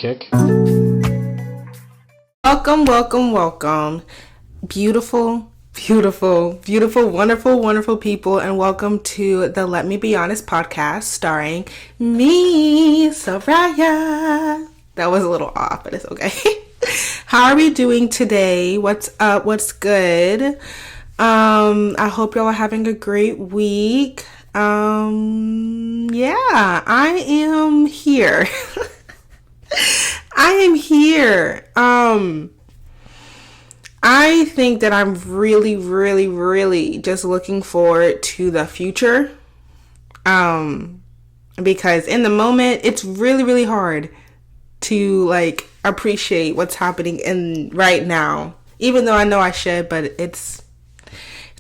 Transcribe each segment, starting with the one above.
kick. Welcome. Beautiful, wonderful people, and welcome to the Let Me Be Honest podcast starring me, Soraya. That was a little off, but it's okay. How are we doing today? What's up? What's good? I hope y'all are having a great week. Yeah, I am here. I think that I'm really just looking forward to the future. Because in the moment, it's really hard to appreciate what's happening in right now. Even though I know I should, but it's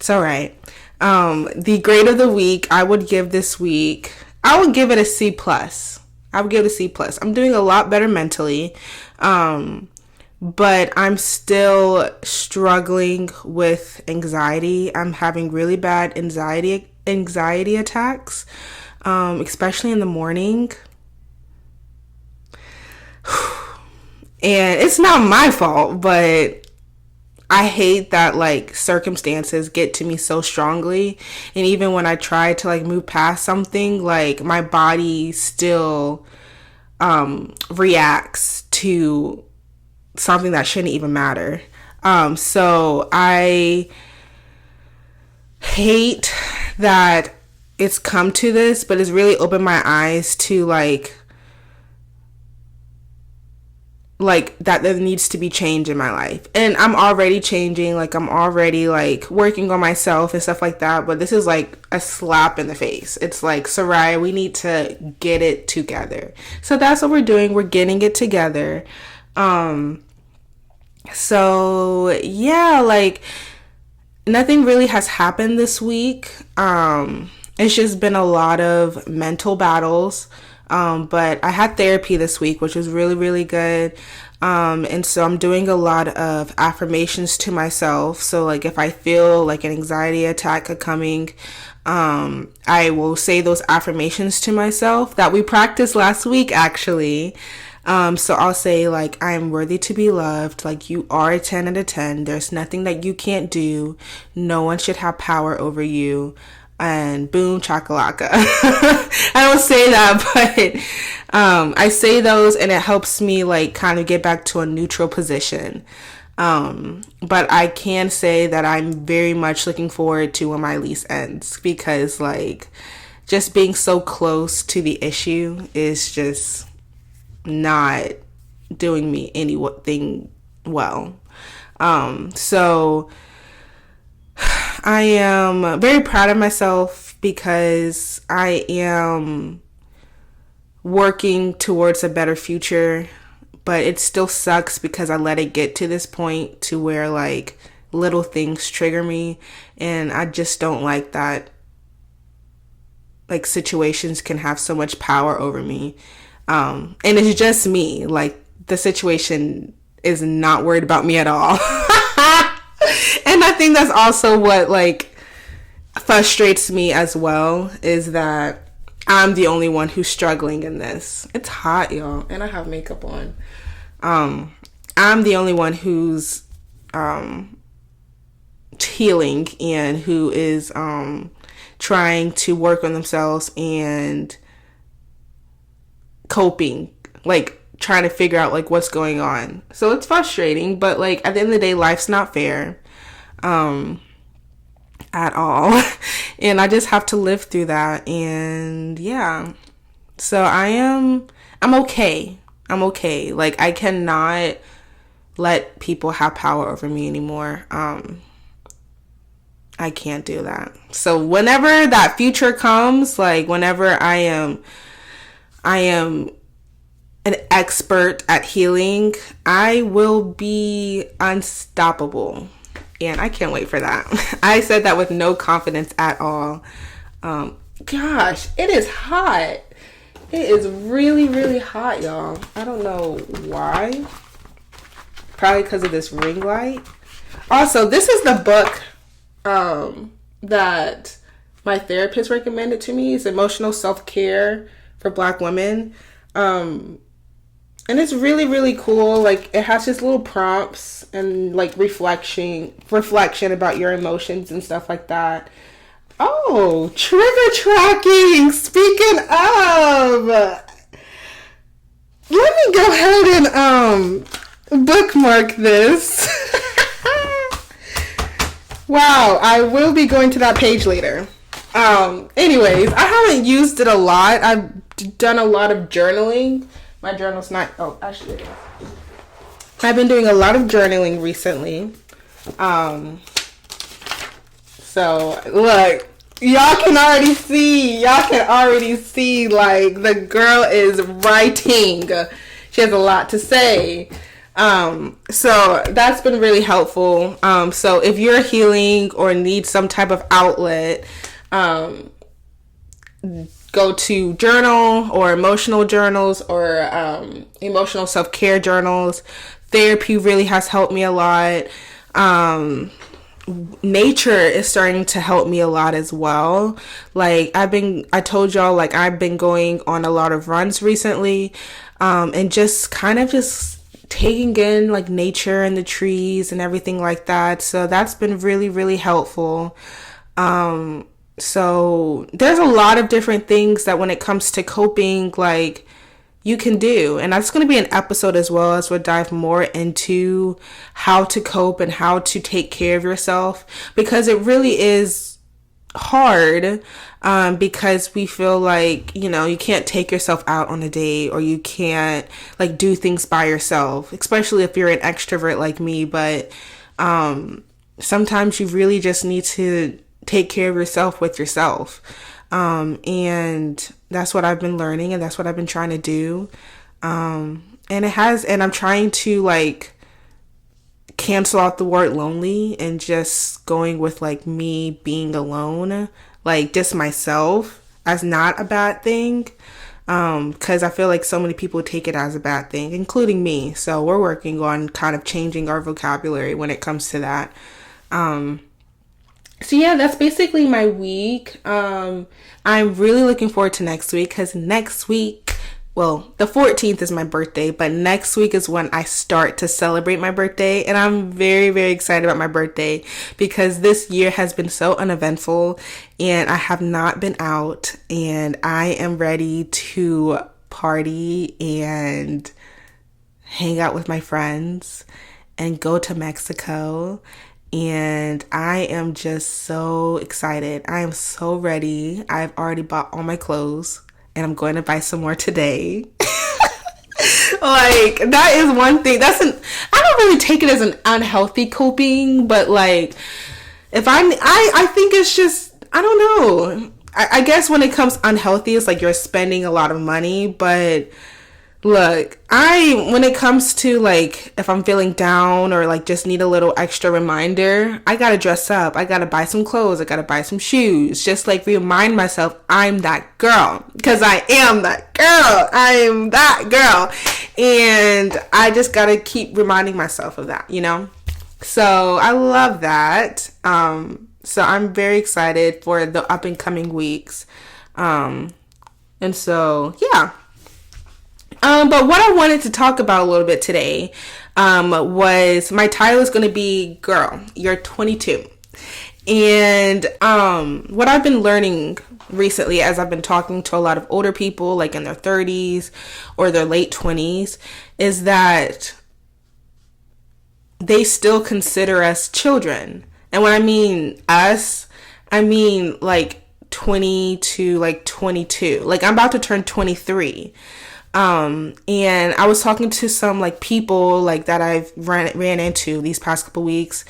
all right. The grade of the week, I would give this week, I would give it a C+. I would give it a C+. I'm doing a lot better mentally. But I'm still struggling with anxiety. I'm having really bad anxiety attacks, especially in the morning. And it's not my fault, but I hate that circumstances get to me so strongly. And even when I try to move past something, my body still reacts to something that shouldn't even matter. So I hate that it's come to this, but it's really opened my eyes to that there needs to be change in my life. And I'm already changing, I'm already working on myself and stuff like that, but this is a slap in the face. It's Soraya, we need to get it together. So that's what we're doing. We're getting it together. So yeah, nothing really has happened this week. It's just been a lot of mental battles. But I had therapy this week, which was really good. And so I'm doing a lot of affirmations to myself. So if I feel an anxiety attack coming, I will say those affirmations to myself that we practiced last week, actually. So I'll say I am worthy to be loved. You are a 10 out of 10. There's nothing that you can't do. No one should have power over you. And boom, chakalaka. I don't say that, but I say those and it helps me kind of get back to a neutral position. But I can say that I'm very much looking forward to when my lease ends, because just being so close to the issue is just not doing me anything well. So I am very proud of myself because I am working towards a better future, but it still sucks because I let it get to this point to where little things trigger me, and I just don't like that situations can have so much power over me. And it's just me. The situation is not worried about me at all. And I think that's also what frustrates me as well, is that I'm the only one who's struggling in this. It's hot, y'all, and I have makeup on. I'm the only one who's healing and who is trying to work on themselves and coping, trying to figure out what's going on. So it's frustrating, but at the end of the day, life's not fair at all. And I just have to live through that. And yeah, so I'm okay. I cannot let people have power over me anymore. I can't do that. So whenever that future comes, whenever I am an expert at healing, I will be unstoppable. And I can't wait for that. I said that with no confidence at all. Gosh, it is hot. It is really hot, y'all. I don't know why. Probably because of this ring light. Also, this is the book that my therapist recommended to me. It's Emotional Self-Care for Black Women. And it's really, really cool. Like, it has just little prompts and like reflection about your emotions and stuff like that. Oh, trigger tracking. Speaking of, let me go ahead and bookmark this. Wow, I will be going to that page later. Anyways, I haven't used it a lot. I've done a lot of journaling. My journal's not, oh, actually it is. I've been doing a lot of journaling recently. So look, y'all can already see, like, the girl is writing. She has a lot to say. So that's been really helpful. So if you're healing or need some type of outlet, go to journal or emotional journals or emotional self-care journals. Therapy really has helped me a lot. Nature is starting to help me a lot as well. Like, I told y'all, like, I've been going on a lot of runs recently, and just kind of just taking in like nature and the trees and everything like that. So that's been really, really helpful. So there's a lot of different things that when it comes to coping, like, you can do. And that's going to be an episode as well, as we'll dive more into how to cope and how to take care of yourself, because it really is hard, because we feel like, you know, you can't take yourself out on a date, or you can't like do things by yourself, especially if you're an extrovert like me. But sometimes you really just need to take care of yourself with yourself. And that's what I've been learning, and that's what I've been trying to do. And I'm trying to like cancel out the word lonely and just going with like me being alone, like just myself, as not a bad thing. Cause I feel like so many people take it as a bad thing, including me. So we're working on kind of changing our vocabulary when it comes to that. So yeah, that's basically my week. I'm really looking forward to next week, because next week, well, the 14th is my birthday, but next week is when I start to celebrate my birthday. And I'm very, very excited about my birthday, because this year has been so uneventful and I have not been out, and I am ready to party and hang out with my friends and go to Mexico. And I am just so excited. I am so ready. I've already bought all my clothes, and I'm going to buy some more today. Like, that is one thing. I don't really take it as an unhealthy coping, but like, if I think it's just, I don't know. I guess when it comes unhealthy, it's like you're spending a lot of money. But look, when it comes to like, if I'm feeling down or like just need a little extra reminder, I gotta dress up. I gotta buy some clothes. I gotta buy some shoes. Just like remind myself I'm that girl. Because I am that girl. I am that girl. And I just gotta keep reminding myself of that, you know? So I love that. So I'm very excited for the up and coming weeks. And so, yeah. But what I wanted to talk about a little bit today, was my title is going to be Girl, You're 22. And, what I've been learning recently, as I've been talking to a lot of older people, like in their 30s or their late 20s, is that they still consider us children. And when I mean us, I mean like 20 to like 22. Like, I'm about to turn 23. And I was talking to some like people like that I've ran into these past couple weeks,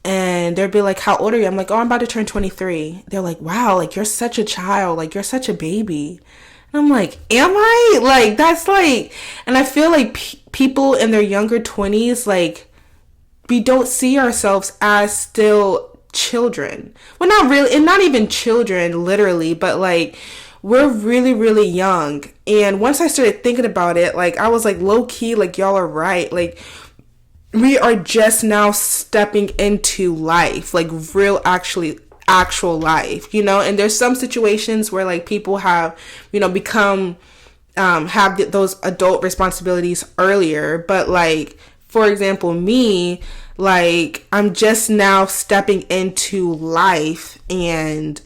and they'd be like, how old are you? I'm like, oh, I'm about to turn 23. They're like, wow, like, you're such a child, like, you're such a baby. And I'm like, am I? Like, that's like, and I feel like people in their younger 20s, like, we don't see ourselves as still children. Well, not really, and not even children literally, but like, we're really, really young. And once I started thinking about it, like, I was like, low key, like, y'all are right. Like, we are just now stepping into life, like real, actual life, you know? And there's some situations where like people have, you know, become have those adult responsibilities earlier. But like, for example, me, like, I'm just now stepping into life and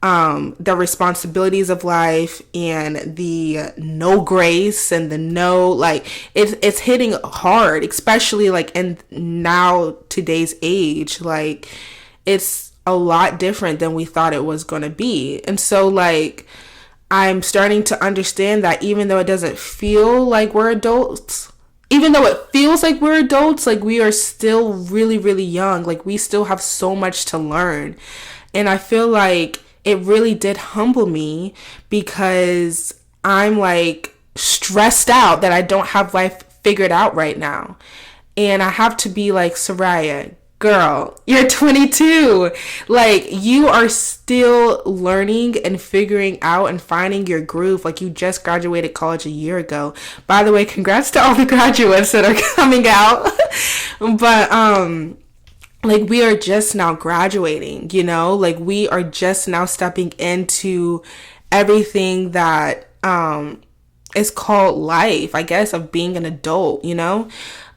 the responsibilities of life and the no grace and the no, like, it's hitting hard, especially like in now today's age. Like, it's a lot different than we thought it was going to be. And so like, I'm starting to understand that even though it doesn't feel like we're adults, even though it feels like we're adults, like, we are still really, really young. Like, we still have so much to learn. And I feel like it really did humble me, because I'm like stressed out that I don't have life figured out right now. And I have to be like, Soraya, girl, you're 22. Like, you are still learning and figuring out and finding your groove. Like, you just graduated college a year ago. By the way, congrats to all the graduates that are coming out. But like, we are just now graduating, you know? Like, we are just now stepping into everything that is called life, I guess, of being an adult, you know?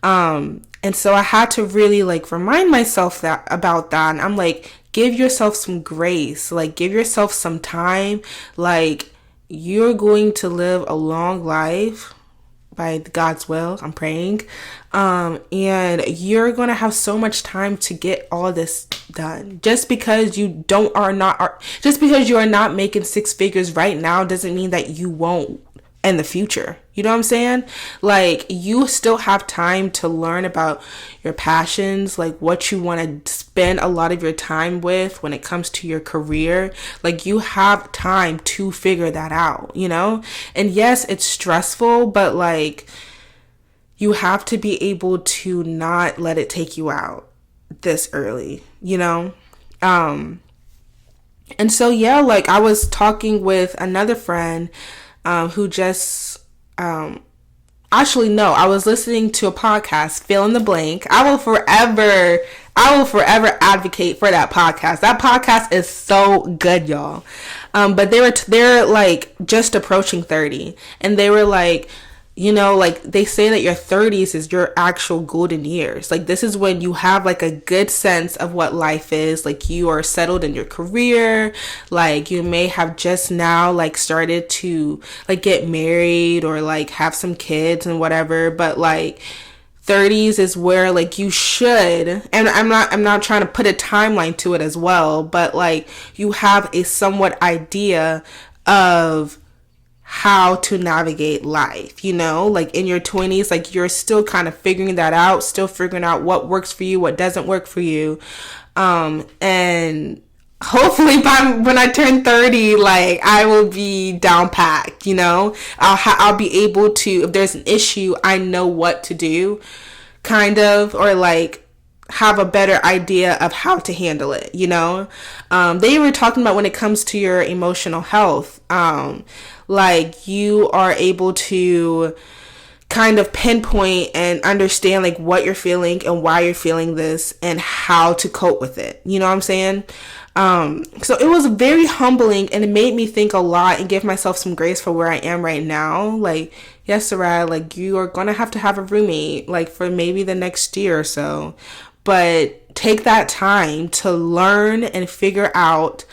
And so I had to really like remind myself that about that. And I'm like, give yourself some grace, like, give yourself some time. Like, you're going to live a long life by God's will, I'm praying. And you're going to have so much time to get all this done. Just because you just because you are not making six figures right now doesn't mean that you won't in the future. You know what I'm saying? Like, you still have time to learn about your passions, like what you want to spend a lot of your time with when it comes to your career. Like, you have time to figure that out, you know? And yes, it's stressful, but like, you have to be able to not let it take you out this early, you know? And so, yeah, like, I was talking with another friend who just, actually, no, I was listening to a podcast, Fill in the Blank. I will forever advocate for that podcast. That podcast is so good, y'all. But they're like just approaching 30, and they were like, you know, like, they say that your 30s is your actual golden years. Like, this is when you have like a good sense of what life is. Like, you are settled in your career. Like, you may have just now like started to like get married or like have some kids and whatever. But like, 30s is where like you should, and I'm not trying to put a timeline to it as well, but like, you have a somewhat idea of how to navigate life, you know? Like, in your 20s, like, you're still kind of figuring that out, still figuring out what works for you, what doesn't work for you. And hopefully when I turn 30, like, I will be down packed, you know? I'll be able to, if there's an issue, I know what to do, kind of, or like have a better idea of how to handle it, you know? They were talking about when it comes to your emotional health, like, you are able to kind of pinpoint and understand like what you're feeling and why you're feeling this and how to cope with it. You know what I'm saying? So it was very humbling, and it made me think a lot and give myself some grace for where I am right now. Like, yes, Sarah, like, you are going to have a roommate, like, for maybe the next year or so, but take that time to learn and figure out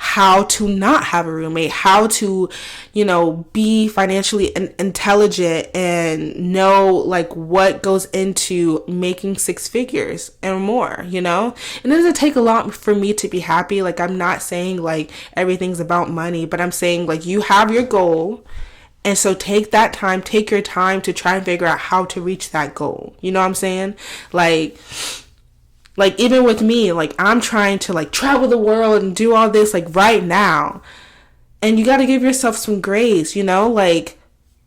how to not have a roommate, how to, you know, be financially intelligent and know like what goes into making six figures and more, you know? It doesn't take a lot for me to be happy. Like, I'm not saying like everything's about money, but I'm saying like you have your goal. And so take your time to try and figure out how to reach that goal. You know what I'm saying? Like, even with me, like, I'm trying to, like, travel the world and do all this, like, right now. And you got to give yourself some grace, you know? Like,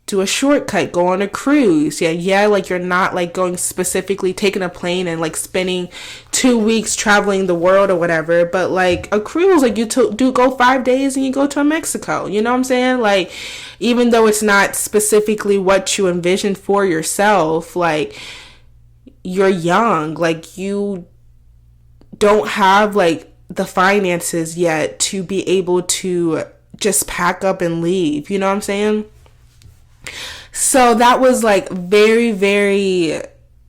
do a shortcut, go on a cruise. Yeah, like, you're not, like, going specifically, taking a plane and, like, spending 2 weeks traveling the world or whatever. But, like, a cruise, like, you do go 5 days and you go to Mexico. You know what I'm saying? Like, even though it's not specifically what you envisioned for yourself, like, you're young. Like, you don't have like the finances yet to be able to just pack up and leave. You know what I'm saying? So that was like very, very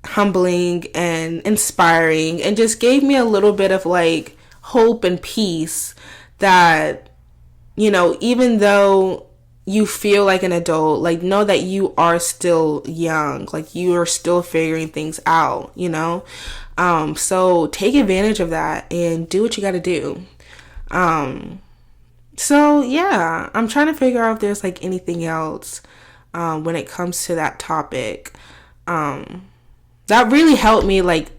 humbling and inspiring, and just gave me a little bit of like hope and peace that, even though you feel like an adult, like, know that you are still young, like you are still figuring things out. So take advantage of that and do what you got to do. So yeah, I'm trying to figure out if there's like anything else when it comes to that topic. That really helped me like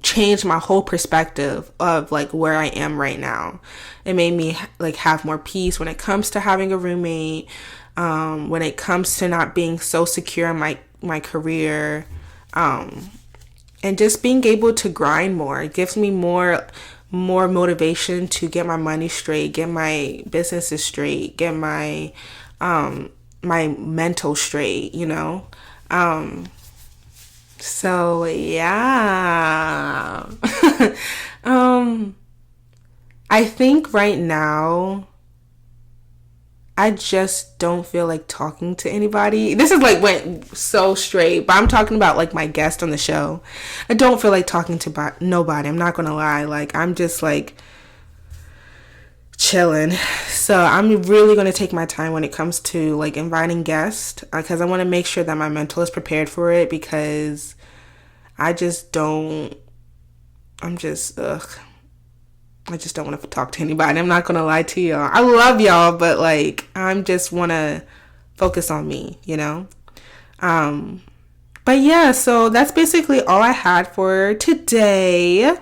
change my whole perspective of like where I am right now. It made me like have more peace when it comes to having a roommate, when it comes to not being so secure in my career, and just being able to grind more. It gives me more motivation to get my money straight, get my businesses straight, get my my mental straight. So yeah. I think right now I just don't feel like talking to anybody. This is like went so straight, but I'm talking about like my guest on the show. I don't feel like talking to nobody. I'm not gonna lie. Like, I'm just like chilling. So I'm really going to take my time when it comes to like inviting guests, because I want to make sure that my mental is prepared for it, because I just don't want to talk to anybody. I'm not going to lie to y'all. I love y'all, but like, I'm just want to focus on me. But yeah, so that's basically all I had for today.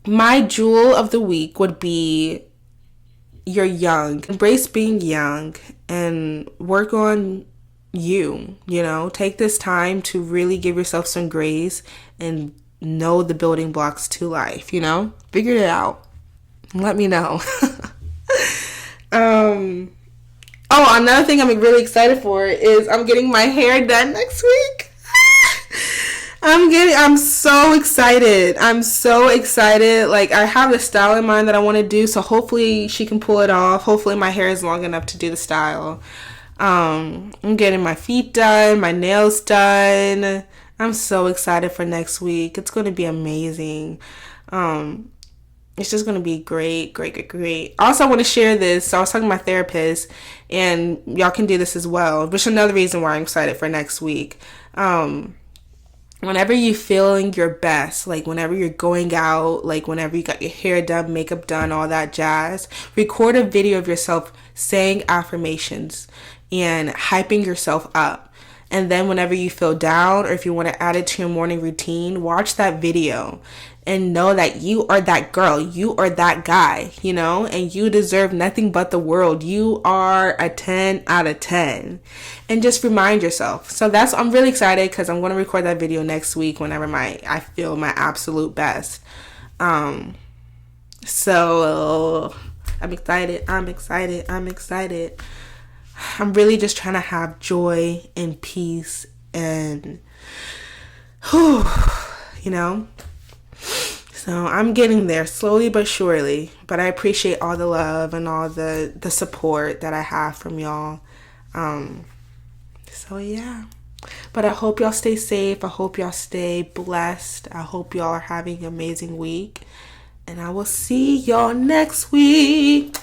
My jewel of the week would be you're young. Embrace being young and work on you. Take this time to really give yourself some grace and know the building blocks to life. Figure it out. Let me know. Oh, another thing I'm really excited for is I'm getting my hair done next week. I'm so excited. Like, I have the style in mind that I want to do, so hopefully she can pull it off. Hopefully my hair is long enough to do the style. I'm getting my feet done, my nails done. I'm so excited for next week. It's going to be amazing. It's just going to be great. Also, I want to share this. So I was talking to my therapist, and y'all can do this as well, which is another reason why I'm excited for next week. Whenever you're feeling your best, like whenever you're going out, like whenever you got your hair done, makeup done, all that jazz, record a video of yourself saying affirmations and hyping yourself up. And then whenever you feel down, or if you want to add it to your morning routine, watch that video and know that you are that girl, you are that guy, and you deserve nothing but the world. You are a 10 out of 10. And just remind yourself. So I'm really excited, because I'm going to record that video next week whenever I feel my absolute best. So I'm excited. I'm really just trying to have joy and peace and, So I'm getting there slowly but surely. But I appreciate all the love and all the support that I have from y'all. So yeah. But I hope y'all stay safe. I hope y'all stay blessed. I hope y'all are having an amazing week. And I will see y'all next week.